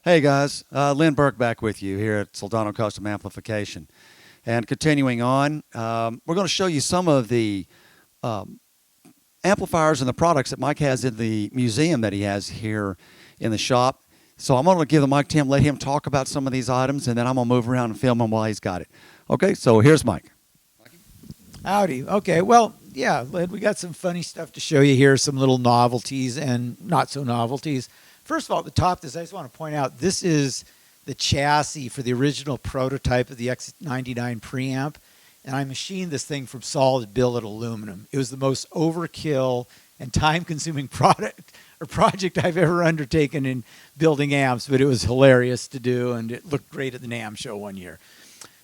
Hey guys, Lynn Burke back with you here at Soldano Custom Amplification. And continuing on, we're going to show you some of the um, amplifiers and the products that Mike has in the museum that he has here in the shop. So I'm going to give the mic to him, let him talk about some of these items, and then I'm going to move around and film him while he's got it. Okay, so here's Mike. Howdy. Okay, well, yeah, Lynn, we got some funny stuff to show you here, some little novelties and not so novelties. First of all, at the top of this, I just want to point out, this is the chassis for the original prototype of the X99 preamp, and I machined this thing from solid billet aluminum. It was the most overkill and time-consuming project I've ever undertaken in building amps, but it was hilarious to do, and it looked great at the NAMM show one year.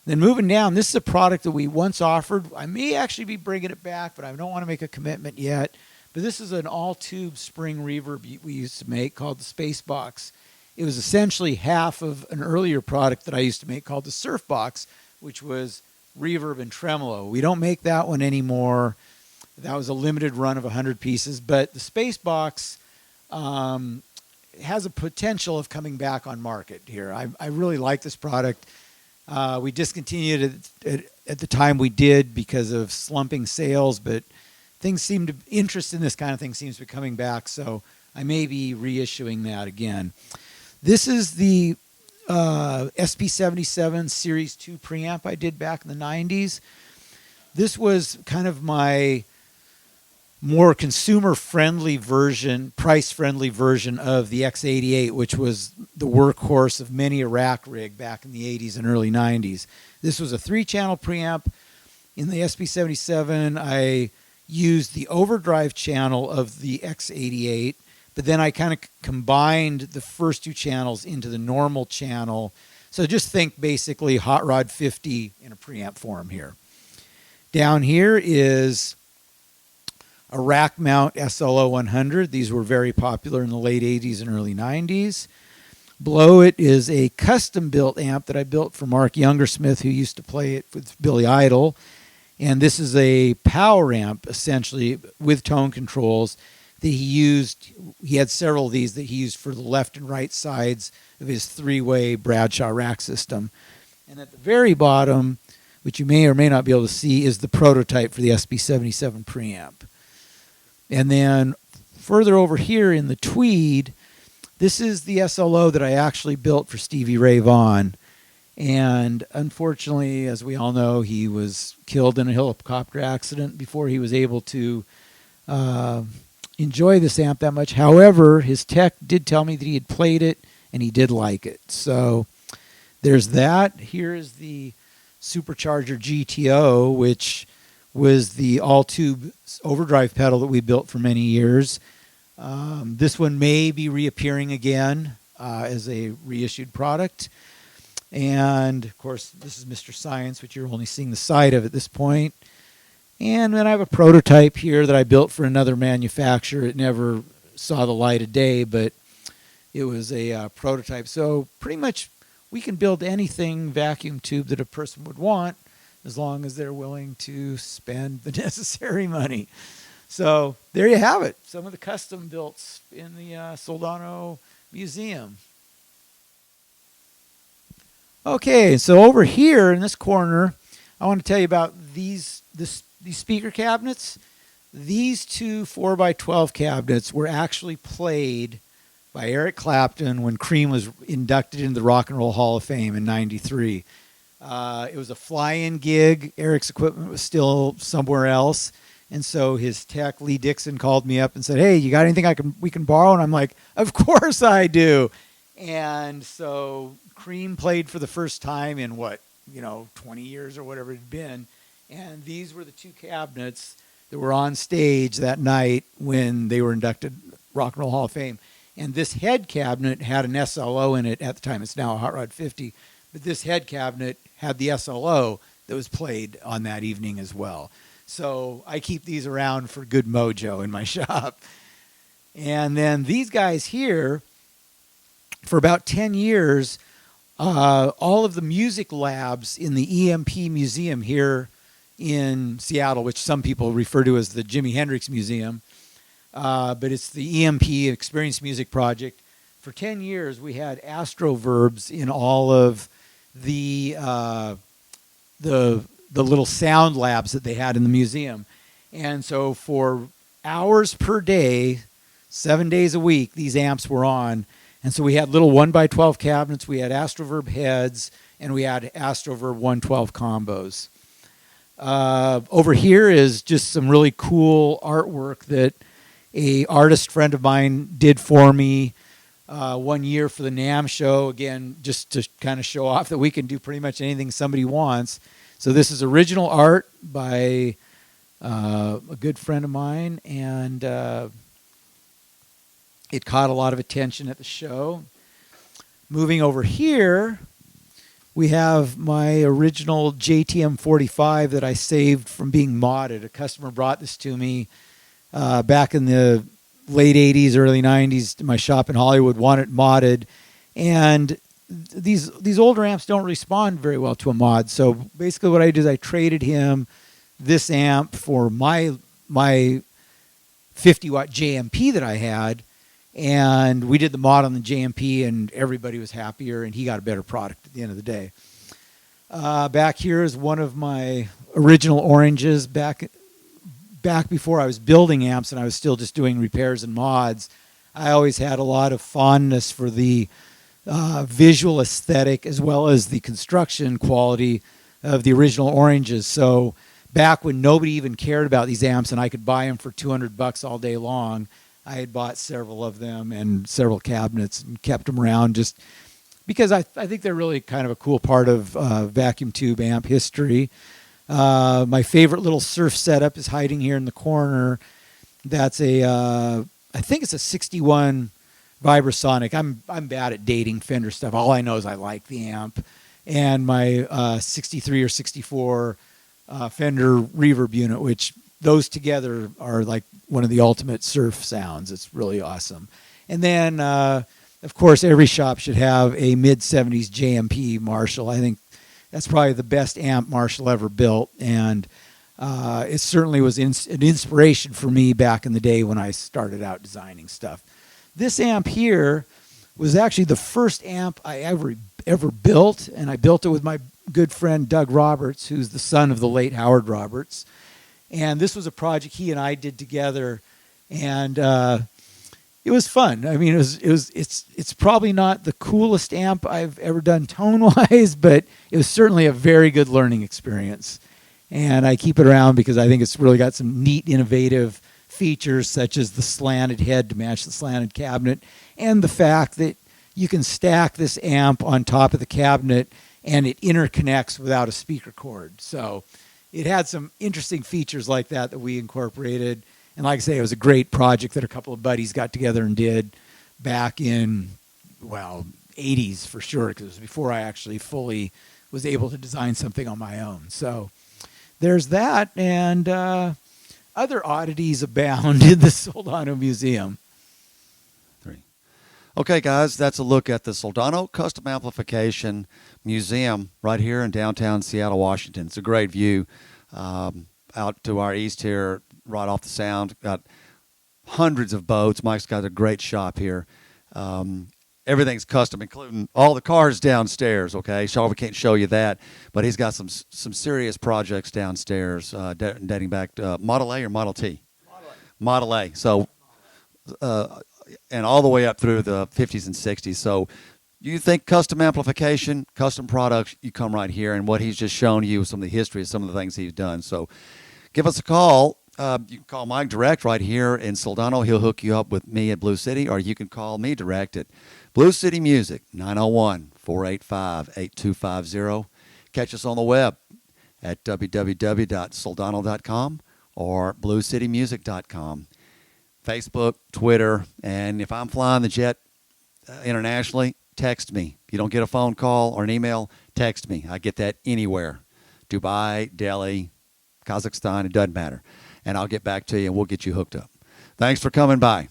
Then moving down, this is a product that we once offered. I may actually be bringing it back, but I don't want to make a commitment yet. But this is an all-tube spring reverb we used to make called the Space Box. It was essentially half of an earlier product that I used to make called the Surf Box, which was reverb and tremolo. We don't make that one anymore. That was a limited run of 100 pieces. But the Space Box has a potential of coming back on market here. I really like this product. We discontinued it at the time we did because of slumping sales, but interest in this kind of thing seems to be coming back, so I may be reissuing that again. This is the SP77 Series 2 preamp I did back in the 90s. This was kind of my more consumer-friendly version, price-friendly version of the X88, which was the workhorse of many a rack rig back in the 80s and early 90s. This was a 3-channel preamp. In the SP77, I used the overdrive channel of the X88, but then I kind of combined the first 2 channels into the normal channel. So just think basically Hot Rod 50 in a preamp form here. Down here is a rack mount SLO-100. These were very popular in the late 80s and early 90s. Below it is a custom-built amp that I built for Mark Youngersmith, who used to play it with Billy Idol. And this is a power amp, essentially, with tone controls that he used. He had several of these that he used for the left and right sides of his 3-way Bradshaw rack system. And at the very bottom, which you may or may not be able to see, is the prototype for the SP77 preamp. And then further over here in the tweed, this is the SLO that I actually built for Stevie Ray Vaughan. And unfortunately, as we all know, he was killed in a helicopter accident before he was able to enjoy this amp that much. However, his tech did tell me that he had played it and he did like it. So there's that. Here is the Supercharger Gto, which was the all-tube overdrive pedal that we built for many years. This one may be reappearing again as a reissued product. And, of course, this is Mr. Science, which you're only seeing the side of at this point. And then I have a prototype here that I built for another manufacturer. It never saw the light of day, but it was a prototype. So pretty much we can build anything vacuum tube that a person would want as long as they're willing to spend the necessary money. So there you have it, some of the custom builds in the Soldano Museum. Okay, so over here in this corner, I want to tell you about these speaker cabinets. These 2 4x12 cabinets were actually played by Eric Clapton when Cream was inducted into the Rock and Roll Hall of Fame in '93. It was a fly-in gig. Eric's equipment was still somewhere else. And so his tech, Lee Dixon, called me up and said, "Hey, you got anything we can borrow?" And I'm like, "Of course I do." And so Cream played for the first time in 20 years or whatever it had been. And these were the 2 cabinets that were on stage that night when they were inducted Rock and Roll Hall of Fame. And this head cabinet had an SLO in it at the time. It's now a Hot Rod 50. But this head cabinet had the SLO that was played on that evening as well. So I keep these around for good mojo in my shop. And then these guys here, for about 10 years, all of the music labs in the EMP Museum here in Seattle, which some people refer to as the Jimi Hendrix Museum, but it's the EMP, Experience Music Project. For for 10 years we had astroverbs in all of the little sound labs that they had in the museum. And so for hours per day, 7 days a week, these amps were on. And so we had little 1x12 cabinets, we had astroverb heads, and we had astroverb 112 combos. Over here is just some really cool artwork that a artist friend of mine did for me 1 year for the NAMM show. Again, just to kind of show off that we can do pretty much anything somebody wants. So this is original art by a good friend of mine, and it caught a lot of attention at the show. Moving over here, we have my original JTM 45 that I saved from being modded. A customer brought this to me back in the late 80s, early 90s to my shop in Hollywood, wanted it modded. And these older amps don't respond very well to a mod. So basically what I did is I traded him this amp for my 50-watt JMP that I had. And we did the mod on the JMP, and everybody was happier, and he got a better product at the end of the day. Back here is one of my original oranges back before I was building amps and I was still just doing repairs and mods. I always had a lot of fondness for the visual aesthetic as well as the construction quality of the original oranges. So back when nobody even cared about these amps and I could buy them for $200 all day long, I had bought several of them and several cabinets and kept them around just because I think they're really kind of a cool part of vacuum tube amp history. My favorite little surf setup is hiding here in the corner. That's I think it's a 61 Vibrasonic. I'm bad at dating Fender stuff. All I know is I like the amp. And my 63 or 64 Fender reverb unit, which those together are like one of the ultimate surf sounds. It's really awesome. And then, of course, every shop should have a mid-70s JMP Marshall. I think that's probably the best amp Marshall ever built. And it certainly was an inspiration for me back in the day when I started out designing stuff. This amp here was actually the first amp I ever built, and I built it with my good friend Doug Roberts, who's the son of the late Howard Roberts. And this was a project he and I did together, and it was fun. I mean, it's probably not the coolest amp I've ever done tone-wise, but it was certainly a very good learning experience. And I keep it around because I think it's really got some neat, innovative features, such as the slanted head to match the slanted cabinet, and the fact that you can stack this amp on top of the cabinet and it interconnects without a speaker cord. So it had some interesting features like that we incorporated. And like I say, it was a great project that a couple of buddies got together and did back in, 80s for sure, because it was before I actually fully was able to design something on my own. So there's that, and other oddities abound in the Soldano Museum. Okay, guys, that's a look at the Soldano Custom Amplification Museum right here in downtown Seattle, Washington. It's a great view out to our east here, right off the sound. Got hundreds of boats. Mike's got a great shop here. Everything's custom, including all the cars downstairs, okay? Sorry we can't show you that, but he's got some serious projects downstairs dating back to Model A or Model T? Model A. So, and all the way up through the 50s and 60s. So you think custom amplification, custom products, you come right here, and what he's just shown you some of the history of some of the things he's done. So give us a call. You can call Mike direct right here in Soldano. He'll hook you up with me at Blue City, or you can call me direct at Blue City Music, 901-485-8250. Catch us on the web at www.soldano.com or bluecitymusic.com. Facebook, Twitter, and if I'm flying the jet internationally, text me. If you don't get a phone call or an email, text me. I get that anywhere. Dubai, Delhi, Kazakhstan, it doesn't matter. And I'll get back to you and we'll get you hooked up. Thanks for coming by.